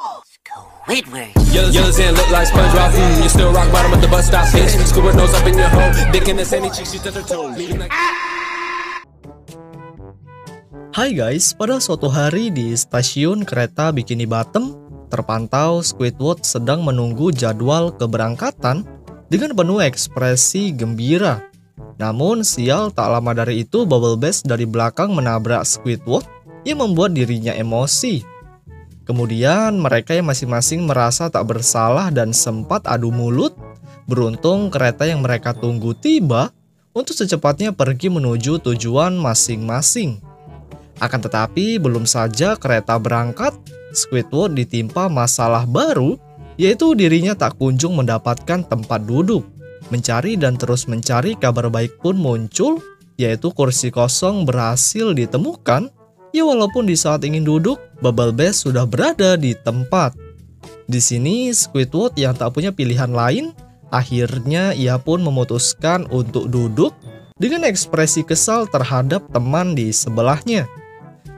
Squidward. Yellow Zen look like SpongeBob. You still rock bottom at the bus stop, bitch. Squidward nose up in your hole. Dick in the sandy cheeks, she touch her toes. Hai guys, pada suatu hari di stasiun kereta Bikini Bottom, terpantau Squidward sedang menunggu jadwal keberangkatan dengan penuh ekspresi gembira. Namun sial, tak lama dari itu Bubble Bass dari belakang menabrak Squidward yang membuat dirinya emosi. Kemudian mereka yang masing-masing merasa tak bersalah dan sempat adu mulut. Beruntung kereta yang mereka tunggu tiba untuk secepatnya pergi menuju tujuan masing-masing. Akan tetapi belum saja kereta berangkat, Squidward ditimpa masalah baru, yaitu dirinya tak kunjung mendapatkan tempat duduk. Mencari dan terus mencari, kabar baik pun muncul, yaitu kursi kosong berhasil ditemukan. Ya walaupun di saat ingin duduk, Bubble Bass sudah berada di tempat. Di sini Squidward yang tak punya pilihan lain, akhirnya ia pun memutuskan untuk duduk dengan ekspresi kesal terhadap teman di sebelahnya.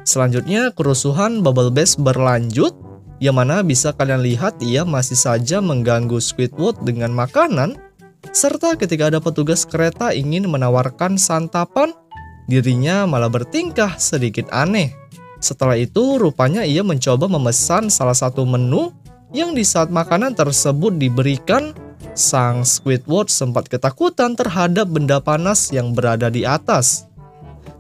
Selanjutnya kerusuhan Bubble Bass berlanjut, yang mana bisa kalian lihat ia masih saja mengganggu Squidward dengan makanan, serta ketika ada petugas kereta ingin menawarkan santapan, dirinya malah bertingkah sedikit aneh. Setelah itu rupanya ia mencoba memesan salah satu menu yang di saat makanan tersebut diberikan, sang Squidward sempat ketakutan terhadap benda panas yang berada di atas.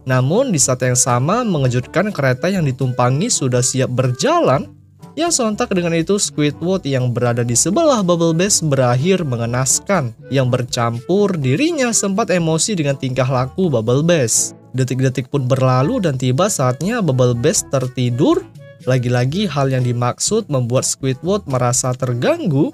Namun di saat yang sama mengejutkan, kereta yang ditumpangi sudah siap berjalan. Yang sontak dengan itu Squidward yang berada di sebelah Bubble Bass berakhir mengenaskan. Yang bercampur dirinya sempat emosi dengan tingkah laku Bubble Bass. Detik-detik pun berlalu dan tiba saatnya Bubble Bass tertidur. Lagi-lagi hal yang dimaksud membuat Squidward merasa terganggu.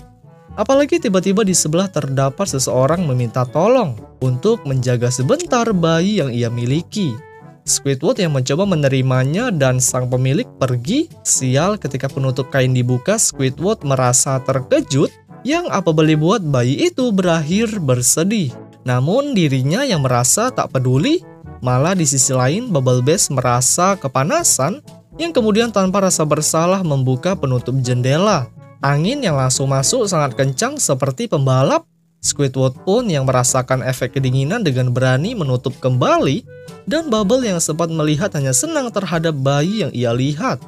Apalagi tiba-tiba di sebelah terdapat seseorang meminta tolong untuk menjaga sebentar bayi yang ia miliki. Squidward yang mencoba menerimanya dan sang pemilik pergi. Sial, ketika penutup kain dibuka, Squidward merasa terkejut yang apa boleh buat bayi itu berakhir bersedih. Namun dirinya yang merasa tak peduli. Malah di sisi lain Bubble Bass merasa kepanasan yang kemudian tanpa rasa bersalah membuka penutup jendela. Angin yang langsung masuk sangat kencang seperti pembalap. Squidward pun yang merasakan efek kedinginan dengan berani menutup kembali, dan Bubble yang sempat melihat hanya senang terhadap bayi yang ia lihat.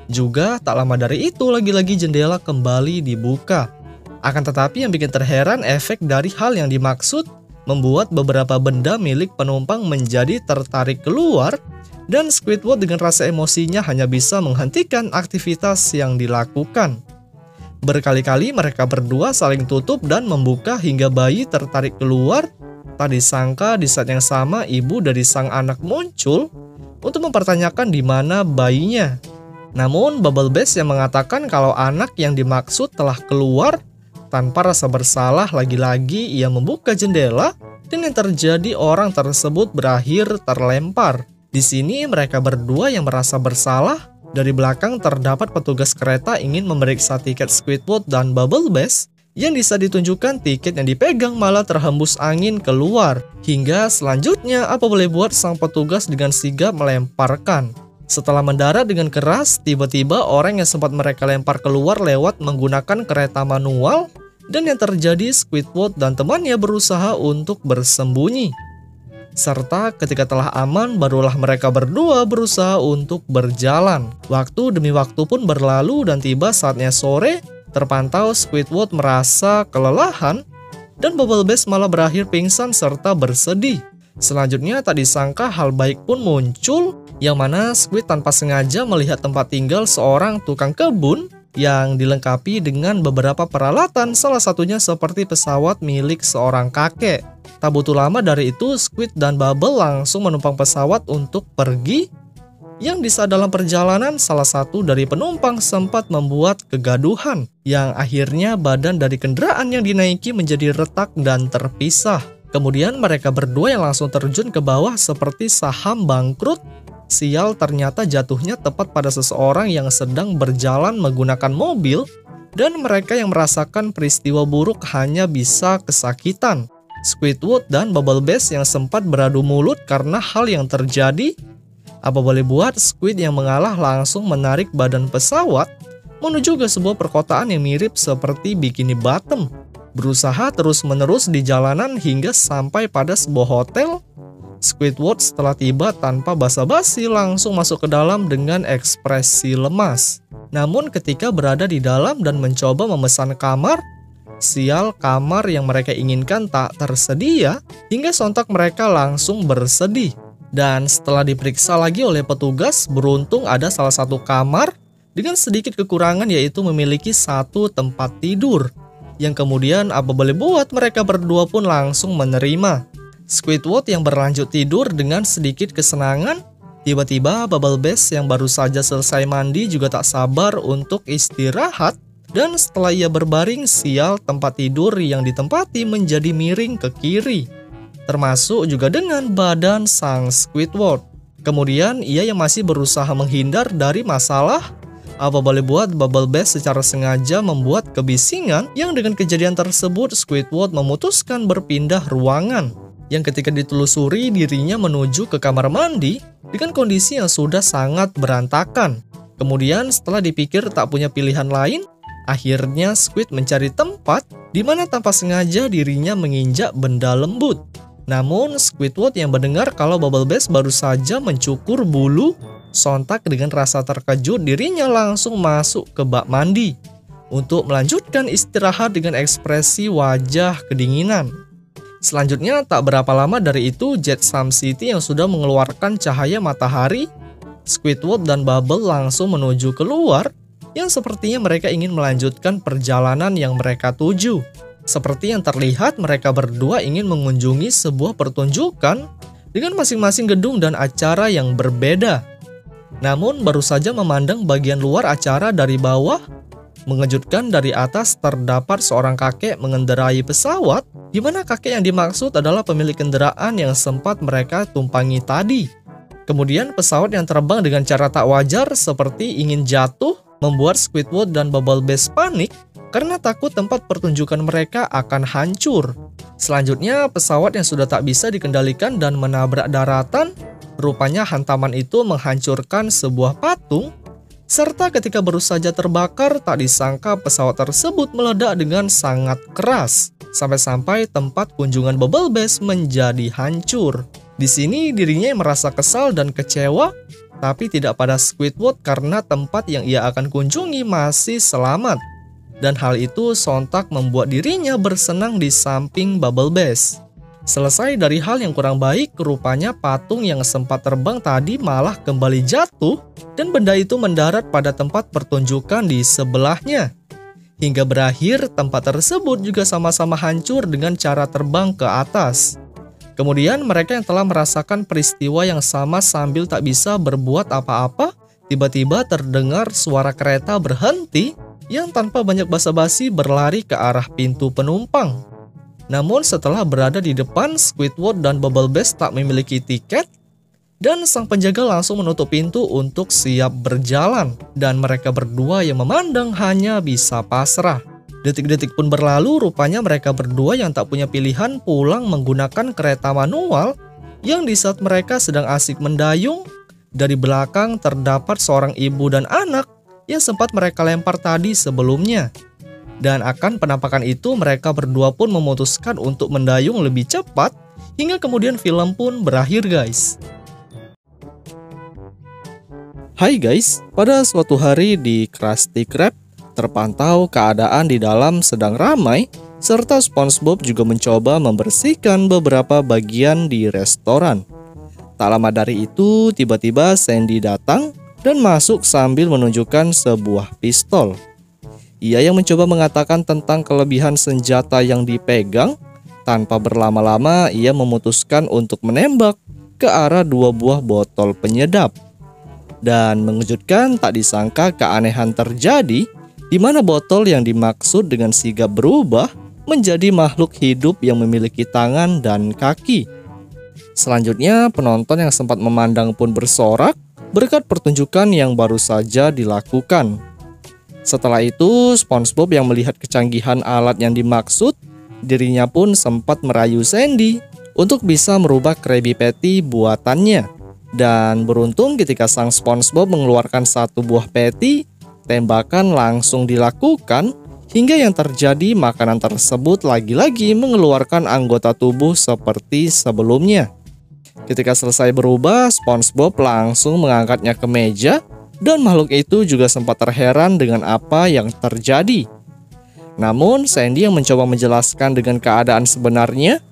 Juga tak lama dari itu lagi-lagi jendela kembali dibuka. Akan tetapi yang bikin terheran, efek dari hal yang dimaksud membuat beberapa benda milik penumpang menjadi tertarik keluar, dan Squidward dengan rasa emosinya hanya bisa menghentikan aktivitas yang dilakukan. Berkali-kali mereka berdua saling tutup dan membuka hingga bayi tertarik keluar. Tak disangka di saat yang sama ibu dari sang anak muncul untuk mempertanyakan di mana bayinya. Namun Bubble Bass yang mengatakan kalau anak yang dimaksud telah keluar. Tanpa rasa bersalah, lagi-lagi ia membuka jendela dan yang terjadi orang tersebut berakhir terlempar. Di sini mereka berdua yang merasa bersalah. Dari belakang terdapat petugas kereta ingin memeriksa tiket Squidward dan Bubble Bass. Yang bisa ditunjukkan tiket yang dipegang malah terhembus angin keluar. Hingga selanjutnya apa boleh buat sang petugas dengan sigap melemparkan. Setelah mendarat dengan keras, tiba-tiba orang yang sempat mereka lempar keluar lewat menggunakan kereta manual. Dan yang terjadi Squidward dan temannya berusaha untuk bersembunyi. Serta ketika telah aman, barulah mereka berdua berusaha untuk berjalan. Waktu demi waktu pun berlalu dan tiba saatnya sore, terpantau Squidward merasa kelelahan dan Bubble Bass malah berakhir pingsan serta bersedih. Selanjutnya tak disangka hal baik pun muncul, yang mana Squid tanpa sengaja melihat tempat tinggal seorang tukang kebun yang dilengkapi dengan beberapa peralatan, salah satunya seperti pesawat milik seorang kakek. Tak butuh lama dari itu, Squid dan Bubble langsung menumpang pesawat untuk pergi. Yang di saat dalam perjalanan, salah satu dari penumpang sempat membuat kegaduhan, yang akhirnya badan dari kendaraan yang dinaiki menjadi retak dan terpisah. Kemudian mereka berdua yang langsung terjun ke bawah seperti saham bangkrut. Sial, ternyata jatuhnya tepat pada seseorang yang sedang berjalan menggunakan mobil, dan mereka yang merasakan peristiwa buruk hanya bisa kesakitan. Squidward dan Bubble Bass yang sempat beradu mulut karena hal yang terjadi. Apa boleh buat, Squid yang mengalah langsung menarik badan pesawat menuju ke sebuah perkotaan yang mirip seperti Bikini Bottom. Berusaha terus-menerus di jalanan hingga sampai pada sebuah hotel. Squidward setelah tiba tanpa basa-basi langsung masuk ke dalam dengan ekspresi lemas. Namun ketika berada di dalam dan mencoba memesan kamar, sial, kamar yang mereka inginkan tak tersedia hingga sontak mereka langsung bersedih. Dan setelah diperiksa lagi oleh petugas, beruntung ada salah satu kamar dengan sedikit kekurangan, yaitu memiliki satu tempat tidur. Yang kemudian apa boleh buat, mereka berdua pun langsung menerima. Squidward yang berlanjut tidur dengan sedikit kesenangan. Tiba-tiba Bubble Bass yang baru saja selesai mandi juga tak sabar untuk istirahat. Dan setelah ia berbaring, sial, tempat tidur yang ditempati menjadi miring ke kiri, termasuk juga dengan badan sang Squidward. Kemudian ia yang masih berusaha menghindar dari masalah, apa boleh buat Bubble Bass secara sengaja membuat kebisingan yang dengan kejadian tersebut Squidward memutuskan berpindah ruangan. Yang ketika ditelusuri dirinya menuju ke kamar mandi dengan kondisi yang sudah sangat berantakan. Kemudian setelah dipikir tak punya pilihan lain, akhirnya Squid mencari tempat di mana tanpa sengaja dirinya menginjak benda lembut. Namun Squidward yang mendengar kalau Bubble Bass baru saja mencukur bulu, sontak dengan rasa terkejut dirinya langsung masuk ke bak mandi untuk melanjutkan istirahat dengan ekspresi wajah kedinginan. Selanjutnya tak berapa lama dari itu Jetsam City yang sudah mengeluarkan cahaya matahari, Squidward dan Bubble langsung menuju keluar yang sepertinya mereka ingin melanjutkan perjalanan yang mereka tuju. Seperti yang terlihat mereka berdua ingin mengunjungi sebuah pertunjukan dengan masing-masing gedung dan acara yang berbeda. Namun baru saja memandang bagian luar acara dari bawah, mengejutkan dari atas terdapat seorang kakek mengendarai pesawat, di mana kakek yang dimaksud adalah pemilik kendaraan yang sempat mereka tumpangi tadi. Kemudian pesawat yang terbang dengan cara tak wajar seperti ingin jatuh, membuat Squidward dan Bubble Bass panik karena takut tempat pertunjukan mereka akan hancur. Selanjutnya pesawat yang sudah tak bisa dikendalikan dan menabrak daratan. Rupanya hantaman itu menghancurkan sebuah patung. Serta ketika baru saja terbakar, tak disangka pesawat tersebut meledak dengan sangat keras, sampai-sampai tempat kunjungan Bubble Bass menjadi hancur. Di sini dirinya merasa kesal dan kecewa, tapi tidak pada Squidward karena tempat yang ia akan kunjungi masih selamat. Dan hal itu sontak membuat dirinya bersenang di samping Bubble Bass. Selesai dari hal yang kurang baik, rupanya patung yang sempat terbang tadi malah kembali jatuh dan benda itu mendarat pada tempat pertunjukan di sebelahnya. Hingga berakhir, tempat tersebut juga sama-sama hancur dengan cara terbang ke atas. Kemudian mereka yang telah merasakan peristiwa yang sama sambil tak bisa berbuat apa-apa, tiba-tiba terdengar suara kereta berhenti yang tanpa banyak basa-basi berlari ke arah pintu penumpang. Namun setelah berada di depan, Squidward dan Bubble Bass tak memiliki tiket dan sang penjaga langsung menutup pintu untuk siap berjalan, dan mereka berdua yang memandang hanya bisa pasrah. Detik-detik pun berlalu, rupanya mereka berdua yang tak punya pilihan pulang menggunakan kereta manual yang di saat mereka sedang asik mendayung, dari belakang terdapat seorang ibu dan anak yang sempat mereka lempar tadi sebelumnya. Dan akan penampakan itu mereka berdua pun memutuskan untuk mendayung lebih cepat hingga kemudian film pun berakhir guys. Hai guys, pada suatu hari di Krusty Krab terpantau keadaan di dalam sedang ramai serta SpongeBob juga mencoba membersihkan beberapa bagian di restoran. Tak lama dari itu tiba-tiba Sandy datang dan masuk sambil menunjukkan sebuah pistol. Ia yang mencoba mengatakan tentang kelebihan senjata yang dipegang. Tanpa berlama-lama ia memutuskan untuk menembak ke arah dua buah botol penyedap. Dan mengejutkan, tak disangka keanehan terjadi di mana botol yang dimaksud dengan sigap berubah menjadi makhluk hidup yang memiliki tangan dan kaki. Selanjutnya penonton yang sempat memandang pun bersorak berkat pertunjukan yang baru saja dilakukan. Setelah itu, SpongeBob yang melihat kecanggihan alat yang dimaksud, dirinya pun sempat merayu Sandy untuk bisa merubah Krabby Patty buatannya. Dan beruntung ketika sang SpongeBob mengeluarkan satu buah patty, Tembakan langsung dilakukan hingga yang terjadi makanan tersebut lagi-lagi mengeluarkan anggota tubuh seperti sebelumnya. Ketika selesai berubah, SpongeBob langsung mengangkatnya ke meja dan makhluk itu juga sempat terheran dengan apa yang terjadi. Namun Sandy yang mencoba menjelaskan dengan keadaan sebenarnya,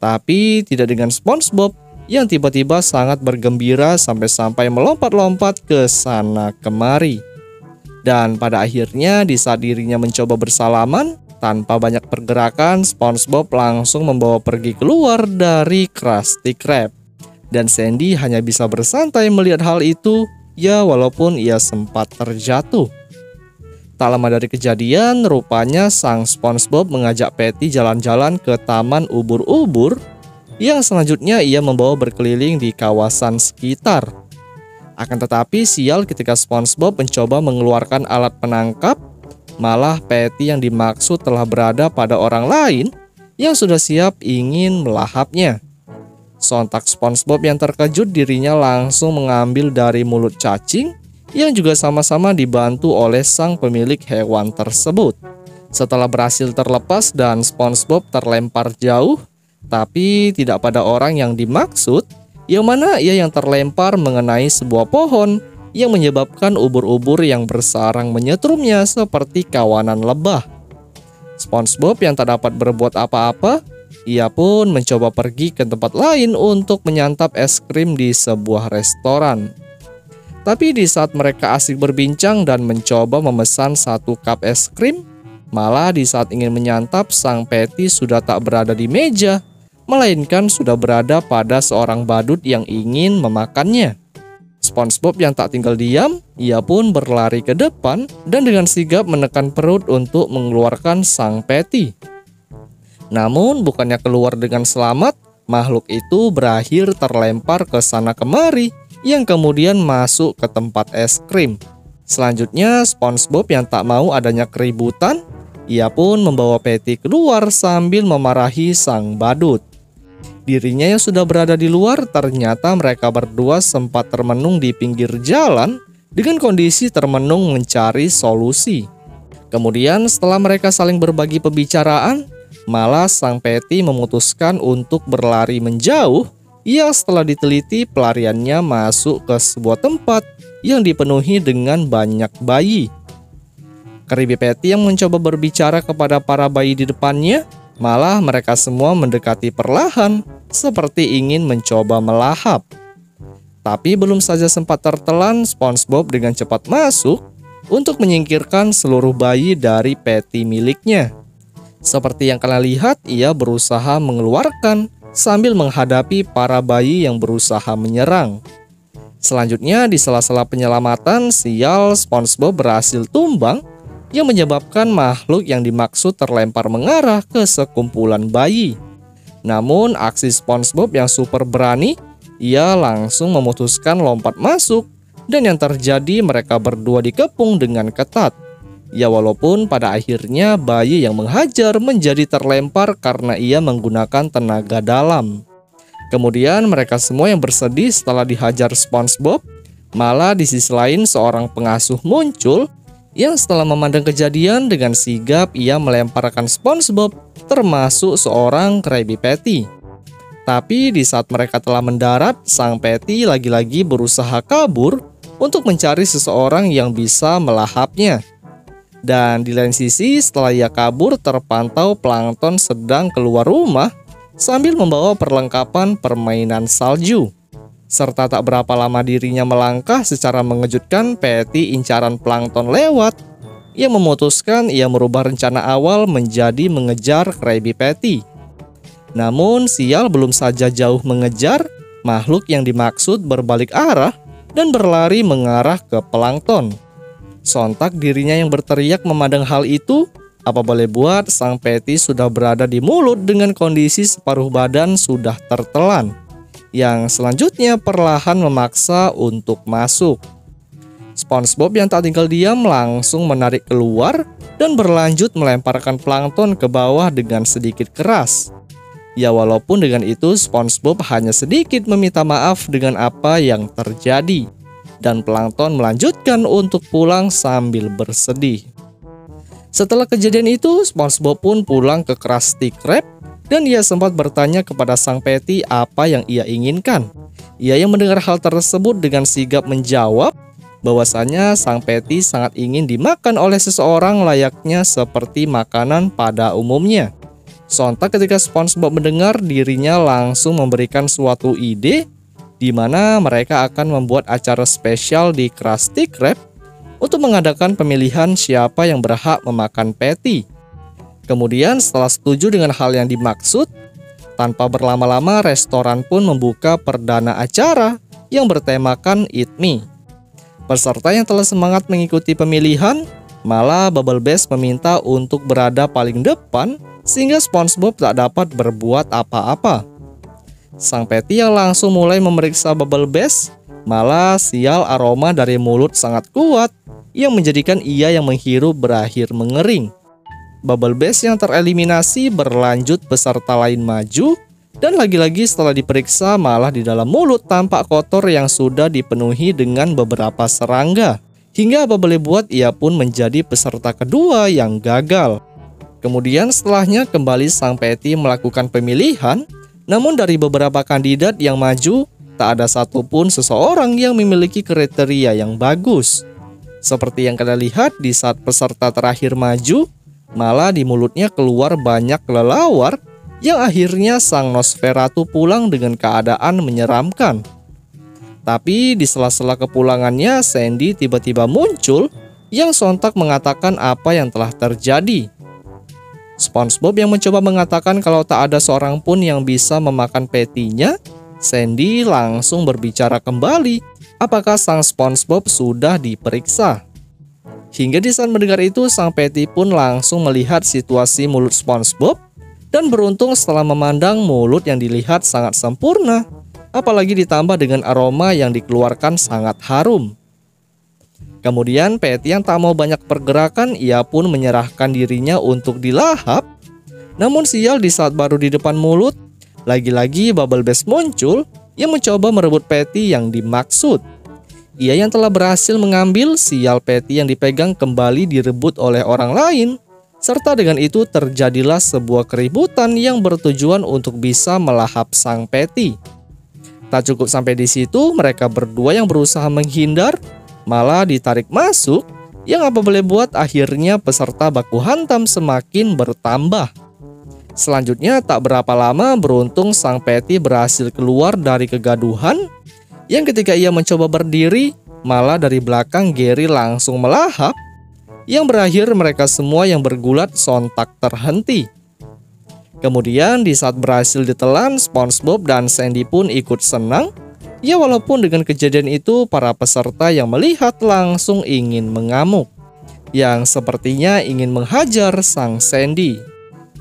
tapi tidak dengan SpongeBob yang tiba-tiba sangat bergembira sampai-sampai melompat-lompat ke sana kemari. Dan pada akhirnya di saat dirinya mencoba bersalaman, tanpa banyak pergerakan, SpongeBob langsung membawa pergi keluar dari Krusty Krab. Dan Sandy hanya bisa bersantai melihat hal itu, ya walaupun ia sempat terjatuh. Tak lama dari kejadian, rupanya sang SpongeBob mengajak Patty jalan-jalan ke taman ubur-ubur, yang selanjutnya ia membawa berkeliling di kawasan sekitar. Akan tetapi sial ketika SpongeBob mencoba mengeluarkan alat penangkap, malah Patty yang dimaksud telah berada pada orang lain yang sudah siap ingin melahapnya. Sontak SpongeBob yang terkejut dirinya langsung mengambil dari mulut cacing yang juga sama-sama dibantu oleh sang pemilik hewan tersebut. Setelah berhasil terlepas dan SpongeBob terlempar jauh, tapi tidak pada orang yang dimaksud, yang mana ia yang terlempar mengenai sebuah pohon yang menyebabkan ubur-ubur yang bersarang menyetrumnya seperti kawanan lebah. SpongeBob yang tak dapat berbuat apa-apa, ia pun mencoba pergi ke tempat lain untuk menyantap es krim di sebuah restoran. Tapi di saat mereka asik berbincang dan mencoba memesan satu cup es krim, malah di saat ingin menyantap sang Patty sudah tak berada di meja, melainkan sudah berada pada seorang badut yang ingin memakannya. SpongeBob yang tak tinggal diam, ia pun berlari ke depan dan dengan sigap menekan perut untuk mengeluarkan sang Patty. Namun bukannya keluar dengan selamat, makhluk itu berakhir terlempar ke sana kemari yang kemudian masuk ke tempat es krim. Selanjutnya SpongeBob yang tak mau adanya keributan, ia pun membawa Patty keluar sambil memarahi sang badut. Dirinya yang sudah berada di luar, ternyata mereka berdua sempat termenung di pinggir jalan dengan kondisi termenung mencari solusi. Kemudian setelah mereka saling berbagi pembicaraan, malah sang Patty memutuskan untuk berlari menjauh yang setelah diteliti pelariannya masuk ke sebuah tempat yang dipenuhi dengan banyak bayi. Krabby Patty yang mencoba berbicara kepada para bayi di depannya, malah mereka semua mendekati perlahan seperti ingin mencoba melahap. Tapi belum saja sempat tertelan, SpongeBob dengan cepat masuk untuk menyingkirkan seluruh bayi dari Patty miliknya. Seperti yang kalian lihat, ia berusaha mengeluarkan sambil menghadapi para bayi yang berusaha menyerang. Selanjutnya di sela-sela penyelamatan, sial SpongeBob berhasil tumbang yang menyebabkan makhluk yang dimaksud terlempar mengarah ke sekumpulan bayi. Namun aksi SpongeBob yang super berani, ia langsung memutuskan lompat masuk dan yang terjadi mereka berdua dikepung dengan ketat. Ya walaupun pada akhirnya bayi yang menghajar menjadi terlempar karena ia menggunakan tenaga dalam. Kemudian mereka semua yang bersedih setelah dihajar SpongeBob, malah di sisi lain seorang pengasuh muncul yang setelah memandang kejadian dengan sigap ia melemparkan SpongeBob termasuk seorang Krabby Patty. Tapi di saat mereka telah mendarat, sang Patty lagi-lagi berusaha kabur untuk mencari seseorang yang bisa melahapnya. Dan di lain sisi setelah ia kabur terpantau Plankton sedang keluar rumah sambil membawa perlengkapan permainan salju. Serta tak berapa lama dirinya melangkah secara mengejutkan, Patty incaran Plankton lewat yang memutuskan ia merubah rencana awal menjadi mengejar Krabby Patty. Namun sial belum saja jauh mengejar, makhluk yang dimaksud berbalik arah dan berlari mengarah ke Plankton. Sontak dirinya yang berteriak memandang hal itu, apa boleh buat sang Patty sudah berada di mulut dengan kondisi separuh badan sudah tertelan, yang selanjutnya perlahan memaksa untuk masuk. SpongeBob yang tak tinggal diam langsung menarik keluar dan berlanjut melemparkan Plankton ke bawah dengan sedikit keras. Ya walaupun dengan itu SpongeBob hanya sedikit meminta maaf dengan apa yang terjadi. dan Plankton melanjutkan untuk pulang sambil bersedih. Setelah kejadian itu, SpongeBob pun pulang ke Krusty Krab dan ia sempat bertanya kepada sang Patty apa yang ia inginkan. Ia yang mendengar hal tersebut dengan sigap menjawab bahwasanya sang Patty sangat ingin dimakan oleh seseorang layaknya seperti makanan pada umumnya. Sontak ketika SpongeBob mendengar, dirinya langsung memberikan suatu ide di mana mereka akan membuat acara spesial di Krusty Krab untuk mengadakan pemilihan siapa yang berhak memakan Patty. Kemudian setelah setuju dengan hal yang dimaksud, tanpa berlama-lama restoran pun membuka perdana acara yang bertemakan Eat Me. Peserta yang telah semangat mengikuti pemilihan, malah Bubble Bass meminta untuk berada paling depan sehingga SpongeBob tak dapat berbuat apa-apa. Sang Patty yang langsung mulai memeriksa Bubble Bass, malah sial aroma dari mulut sangat kuat yang menjadikan ia yang menghirup berakhir mengering. Bubble Bass yang tereliminasi berlanjut peserta lain maju, dan lagi-lagi setelah diperiksa malah di dalam mulut tampak kotor yang sudah dipenuhi dengan beberapa serangga. Hingga apa boleh buat ia pun menjadi peserta kedua yang gagal. Kemudian setelahnya kembali sang Patty melakukan pemilihan, namun dari beberapa kandidat yang maju, tak ada satupun seseorang yang memiliki kriteria yang bagus. Seperti yang kalian lihat di saat peserta terakhir maju, malah di mulutnya keluar banyak kelelawar yang akhirnya sang Nosferatu pulang dengan keadaan menyeramkan. Tapi di sela-sela kepulangannya, Sandy tiba-tiba muncul yang sontak mengatakan apa yang telah terjadi. SpongeBob yang mencoba mengatakan kalau tak ada seorang pun yang bisa memakan Patty-nya, Sandy langsung berbicara kembali apakah sang SpongeBob sudah diperiksa. Hingga di saat mendengar itu, sang Patty pun langsung melihat situasi mulut SpongeBob dan beruntung setelah memandang mulut yang dilihat sangat sempurna, apalagi ditambah dengan aroma yang dikeluarkan sangat harum. Kemudian Patty yang tak mau banyak pergerakan, ia pun menyerahkan dirinya untuk dilahap. Namun sial, di saat baru di depan mulut, lagi-lagi Bubble Bass muncul yang mencoba merebut Patty yang dimaksud. Ia yang telah berhasil mengambil, sial Patty yang dipegang kembali direbut oleh orang lain. Serta dengan itu terjadilah sebuah keributan yang bertujuan untuk bisa melahap sang Patty. Tak cukup sampai di situ, mereka berdua yang berusaha menghindar malah ditarik masuk, yang apa boleh buat akhirnya peserta baku hantam semakin bertambah. Selanjutnya tak berapa lama beruntung sang Patty berhasil keluar dari kegaduhan, yang ketika ia mencoba berdiri, malah dari belakang Gary langsung melahap, yang berakhir mereka semua yang bergulat sontak terhenti. Kemudian di saat berhasil ditelan, SpongeBob dan Sandy pun ikut senang. Ya walaupun dengan kejadian itu para peserta yang melihat langsung ingin mengamuk, yang sepertinya ingin menghajar sang Sandy.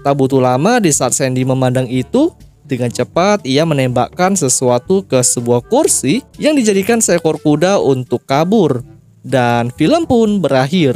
Tak butuh lama di saat Sandy memandang itu, dengan cepat ia menembakkan sesuatu ke sebuah kursi yang dijadikan seekor kuda untuk kabur. Dan film pun berakhir.